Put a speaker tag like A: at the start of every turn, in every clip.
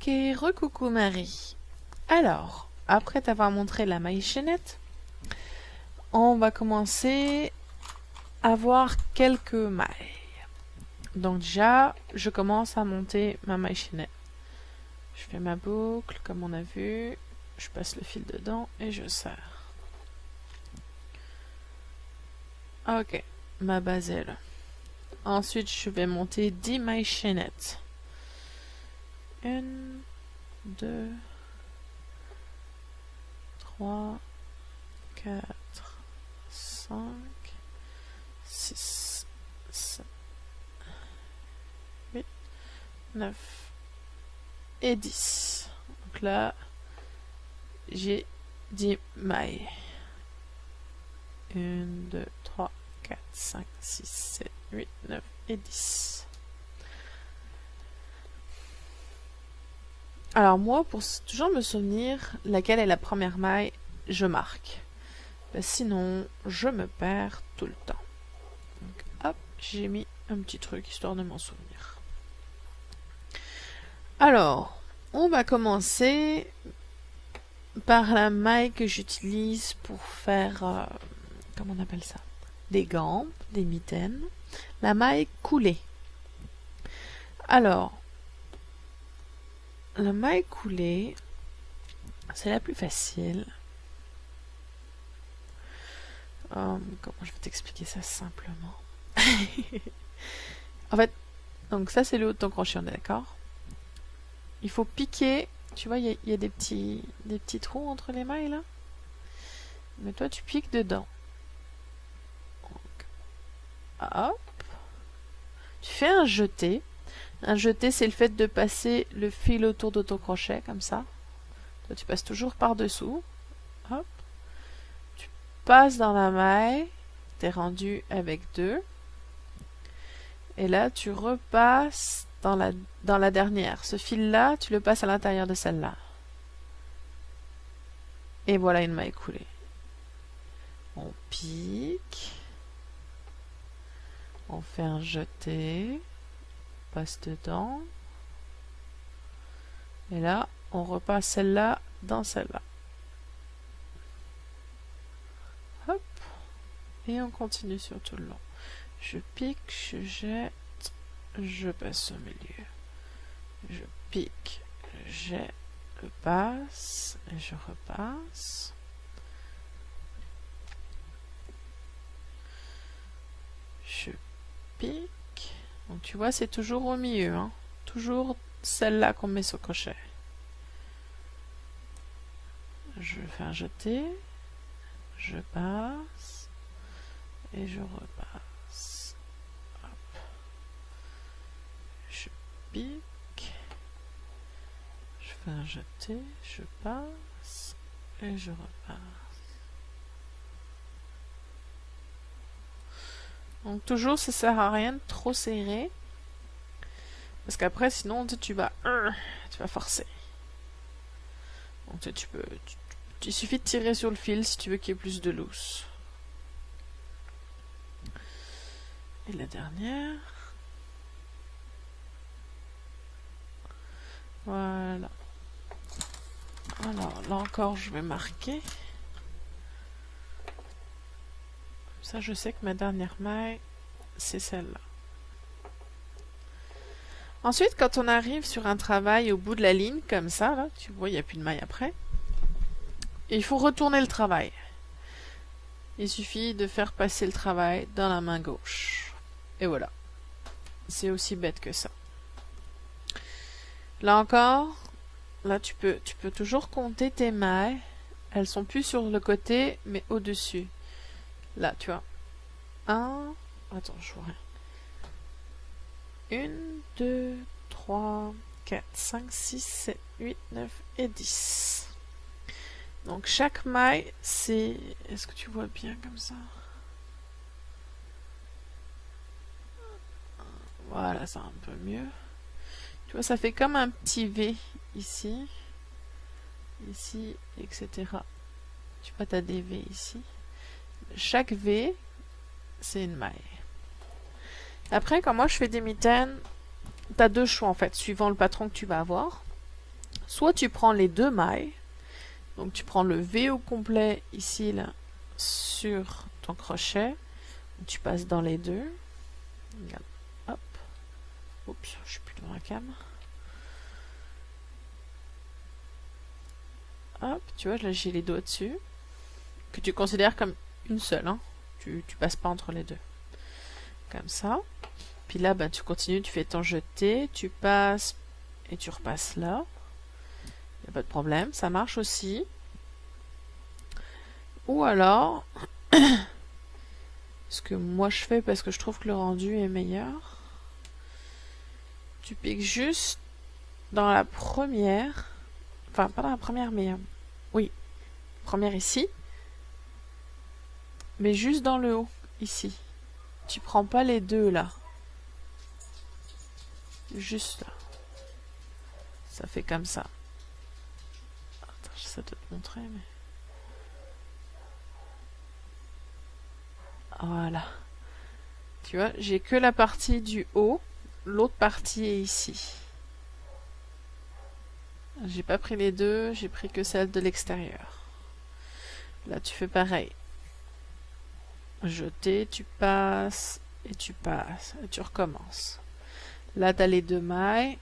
A: Ok, recoucou Marie. Alors, après t'avoir montré la maille chaînette, on va commencer à voir quelques mailles. Donc déjà, je commence à monter ma maille chaînette. Je fais ma boucle comme on a vu, je passe le fil dedans et je serre. Ok, ma base est là. Ensuite, je vais monter 10 mailles chaînettes. 1, 2, 3, 4, 5, 6, 7, 8, 9 et 10. Donc là, j'ai 10 mailles. 1, 2, 3, 4, 5, 6, 7, 8, 9 et 10. Alors moi, pour toujours me souvenir laquelle est la première maille, je marque. Sinon, je me perds tout le temps. Donc hop, j'ai mis un petit truc histoire de m'en souvenir. Alors, on va commencer par la maille que j'utilise pour faire, comment on appelle ça? Des gants, des mitaines. La maille coulée. Alors, la maille coulée, c'est la plus facile. Comment je vais t'expliquer ça simplement? En fait, donc ça c'est le haut de ton crochet, on est d'accord? Il faut piquer, tu vois, il y a des petits trous entre les mailles là. Mais toi tu piques dedans. Donc, hop. Tu fais un jeté. Un jeté, c'est le fait de passer le fil autour de ton crochet, comme ça. Toi, tu passes toujours par-dessous. Hop. Tu passes dans la maille. T'es rendu avec 2. Et là, tu repasses dans la dernière. Ce fil-là, tu le passes à l'intérieur de celle-là. Et voilà une maille coulée. On pique. On fait un jeté. Passe dedans. Et là, on repasse celle-là dans celle-là. Hop. Et on continue sur tout le long. Je pique, je jette, je passe au milieu. Je pique, je jette, je passe, et je repasse. Je pique. Donc tu vois, c'est toujours au milieu, hein. Toujours celle-là qu'on met sur le crochet. Je fais un jeté, je passe, et je repasse. Hop. Je pique, je fais un jeté, je passe, et je repasse. Donc toujours, ça sert à rien de trop serrer. Parce qu'après, sinon, tu vas forcer. Donc il suffit de tirer sur le fil si tu veux qu'il y ait plus de loose. Et la dernière. Voilà. Alors, là encore, je vais marquer. Ça, je sais que ma dernière maille, c'est celle-là. Ensuite, quand on arrive sur un travail au bout de la ligne, comme ça, là, tu vois, il n'y a plus de maille après. Il faut retourner le travail. Il suffit de faire passer le travail dans la main gauche. Et voilà. C'est aussi bête que ça. Là encore, là tu peux toujours compter tes mailles. Elles sont plus sur le côté, mais au-dessus. Là, tu vois. 1, attends, je vois rien. 1, 2, 3, 4, 5, 6, 7, 8, 9 et 10. Donc chaque maille, c'est... Est-ce que tu vois bien comme ça? Voilà, c'est un peu mieux. Tu vois, ça fait comme un petit V ici. Ici, etc. Tu vois, tu as des V ici. Chaque V, c'est une maille. Après, quand moi je fais des mitaines, tu as deux choix en fait, suivant le patron que tu vas avoir. Soit tu prends les deux mailles, donc tu prends le V au complet ici là sur ton crochet, tu passes dans les deux. Regarde, hop, oups, je suis plus devant la cam. Hop, tu vois, là j'ai les doigts dessus, que tu considères comme une seule, hein. Tu passes pas entre les deux. Comme ça. Puis là, ben, tu continues, tu fais ton jeté, tu passes et tu repasses là. Il n'y a pas de problème, ça marche aussi. Ou alors, ce que moi je fais parce que je trouve que le rendu est meilleur, tu piques juste dans la première, enfin pas dans la première mais oui, première ici, mais juste dans le haut, ici. Tu prends pas les deux là. Juste là. Ça fait comme ça. Attends, j'essaie de te montrer, mais... Voilà. Tu vois, j'ai que la partie du haut. L'autre partie est ici. J'ai pas pris les deux, j'ai pris que celle de l'extérieur. Là, tu fais pareil. Jeter, tu passes, et tu passes, et tu recommences. Là, tu as les deux mailles.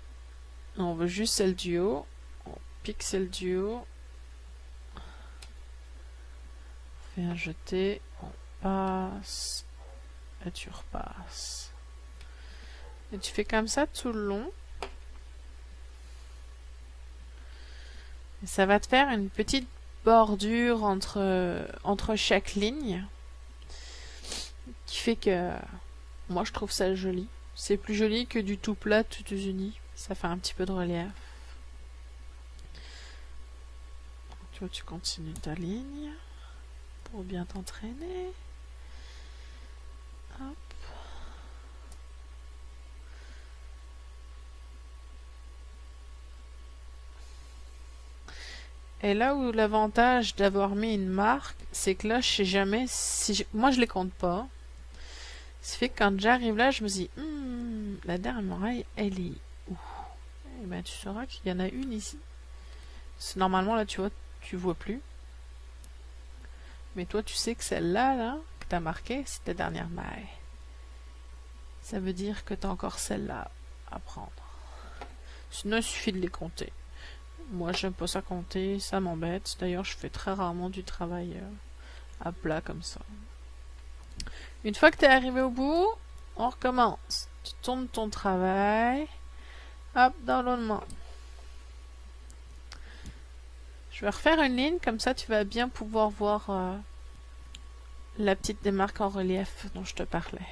A: On veut juste celle du haut. On pique celle du haut. On fait un jeté. On passe. Et tu repasses. Et tu fais comme ça tout le long. Et ça va te faire une petite bordure entre chaque ligne. Qui fait que moi je trouve ça joli. C'est plus joli que du tout plat tout uni. Ça fait un petit peu de relief. Tu vois, tu continues ta ligne pour bien t'entraîner. Hop. Et là où l'avantage d'avoir mis une marque, c'est que là, je sais jamais si... Moi, je les compte pas. Ça fait que quand j'arrive là, je me dis, la dernière oreille, elle est où? Et ben, tu sauras qu'il y en a une ici. Normalement, là, tu vois plus. Mais toi, tu sais que celle-là, là, que tu as marquée, c'est ta dernière maille. Ça veut dire que tu as encore celle-là à prendre. Sinon, il suffit de les compter. Moi, j'aime pas ça compter, ça m'embête. D'ailleurs, je fais très rarement du travail à plat comme ça. Une fois que tu es arrivé au bout, on recommence. Tu tournes ton travail. Hop, dans l'autre main. Je vais refaire une ligne, comme ça tu vas bien pouvoir voir la petite démarque en relief dont je te parlais.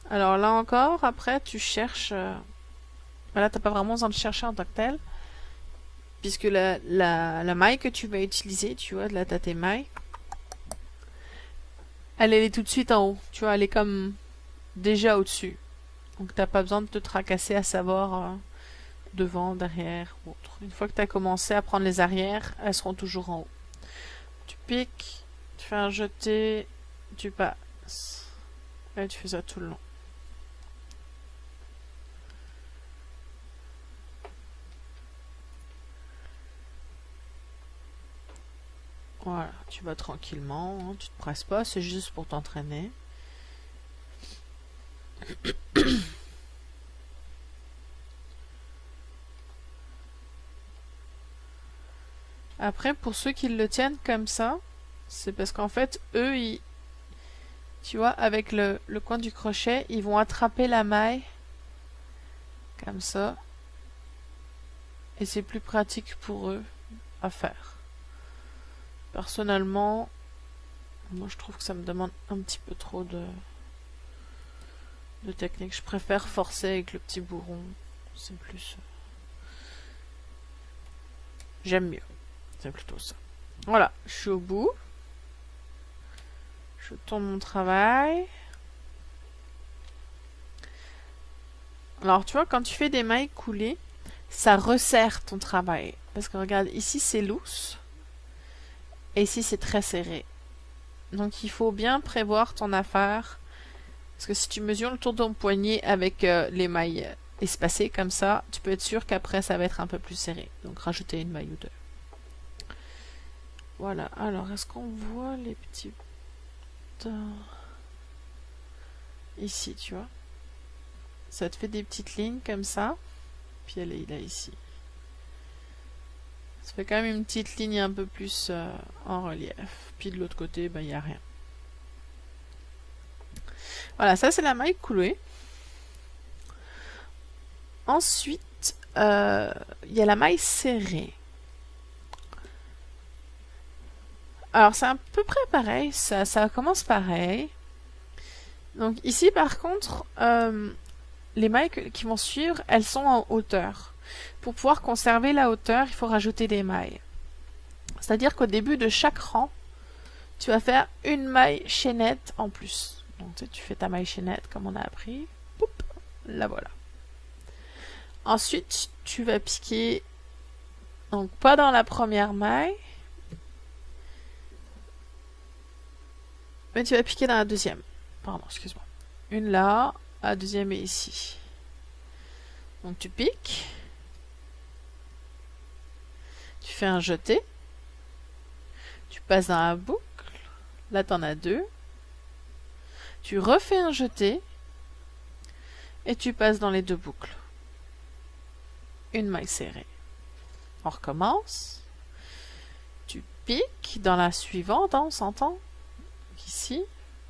A: Alors là encore, après tu cherches... Là, t'as pas vraiment besoin de chercher en tant que tel. Puisque la maille que tu vas utiliser, tu vois, là t'as tes mailles. Elle est tout de suite en haut. Tu vois, elle est comme déjà au-dessus. Donc t'as pas besoin de te tracasser à savoir devant, derrière ou autre. Une fois que tu as commencé à prendre les arrières, elles seront toujours en haut. Tu piques, tu fais un jeté, tu passes. Et tu fais ça tout le long. Voilà, tu vas tranquillement, hein, tu te presses pas, c'est juste pour t'entraîner. Après, pour ceux qui le tiennent comme ça, c'est parce qu'en fait, eux, tu vois, avec le coin du crochet, ils vont attraper la maille, comme ça, et c'est plus pratique pour eux à faire. Personnellement, moi je trouve que ça me demande un petit peu trop de technique. Je préfère forcer avec le petit bourron, c'est plus... J'aime mieux. C'est plutôt ça. Voilà, je suis au bout. Je tourne mon travail. Alors, tu vois, quand tu fais des mailles coulées, ça resserre ton travail. Parce que regarde, ici c'est loose. Et ici c'est très serré. Donc, il faut bien prévoir ton affaire. Parce que si tu mesures le tour de ton poignet avec les mailles espacées comme ça, tu peux être sûr qu'après ça va être un peu plus serré. Donc rajouter une maille ou deux. Voilà, alors est-ce qu'on voit les petits... Ici, tu vois. Ça te fait des petites lignes comme ça. Puis elle est là ici. Ça fait quand même une petite ligne un peu plus en relief. Puis de l'autre côté, ben, il n'y a rien. Voilà, ça c'est la maille clouée. Ensuite, il y a la maille serrée. Alors c'est à peu près pareil, ça commence pareil. Donc ici par contre, les mailles qui vont suivre, elles sont en hauteur. Pour pouvoir conserver la hauteur, il faut rajouter des mailles. C'est-à-dire qu'au début de chaque rang, tu vas faire une maille chaînette en plus. Donc tu fais ta maille chaînette comme on a appris. Poup, la voilà. Ensuite, tu vas piquer, donc pas dans la première maille, mais tu vas piquer dans la deuxième. Pardon, excuse-moi. Une là, la deuxième est ici. Donc tu piques, tu fais un jeté, tu passes dans la boucle, là tu en as deux, tu refais un jeté, et tu passes dans les deux boucles. Une maille serrée. On recommence. Tu piques dans la suivante, hein, on s'entend. Ici,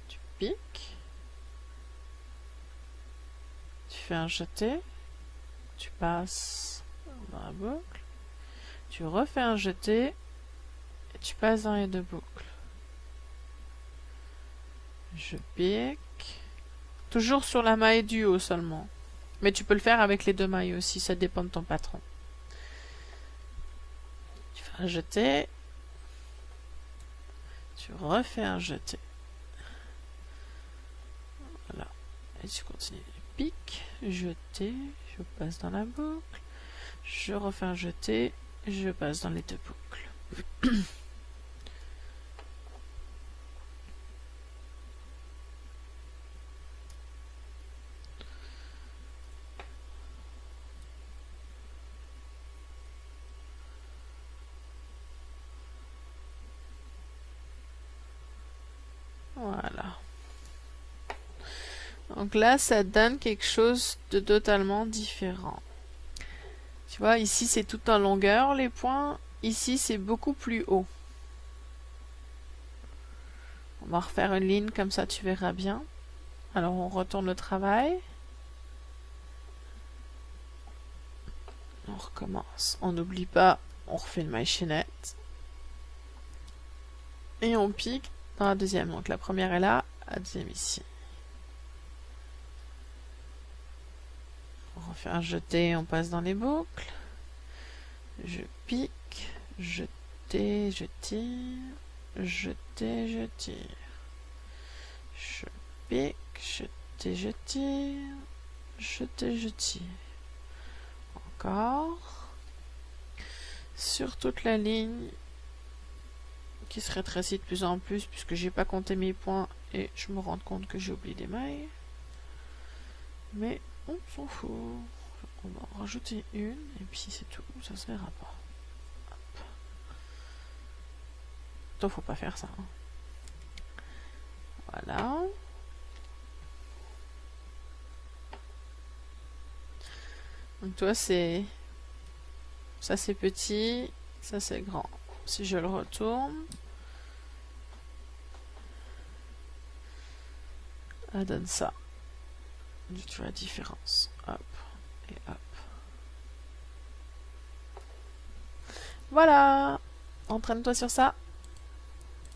A: tu piques. Tu fais un jeté. Tu passes dans la boucle. Tu refais un jeté. Et tu passes dans les deux boucles. Je pique. Toujours sur la maille du haut seulement. Mais tu peux le faire avec les deux mailles aussi, ça dépend de ton patron. Tu fais un jeté. Tu refais un jeté. Voilà. Et tu continues. Pique, jeté, je passe dans la boucle. Je refais un jeté, je passe dans les deux boucles. Voilà. Donc là, ça donne quelque chose de totalement différent. Tu vois, ici, c'est tout en longueur, les points. Ici, c'est beaucoup plus haut. On va refaire une ligne, comme ça, tu verras bien. Alors, on retourne le travail. On recommence. On n'oublie pas, on refait une maille chaînette. Et on pique dans la deuxième. Donc, la première est là, la deuxième ici. On refait un jeté, on passe dans les boucles. Je pique, jeté, je tire, jeté, je tire. Je pique, jeté, je tire, jeté, je tire. Encore. Sur toute la ligne qui se rétrécit de plus en plus puisque j'ai pas compté mes points et je me rends compte que j'ai oublié des mailles. Mais on s'en fout. On va en rajouter une et puis c'est tout, ça se verra pas. Hop. Toi, faut pas faire ça. Hein. Voilà. Donc toi, c'est... Ça, c'est petit. Ça, c'est grand. Si je le retourne... Elle donne ça. Tu vois la différence. Hop. Et hop. Voilà. Entraîne-toi sur ça.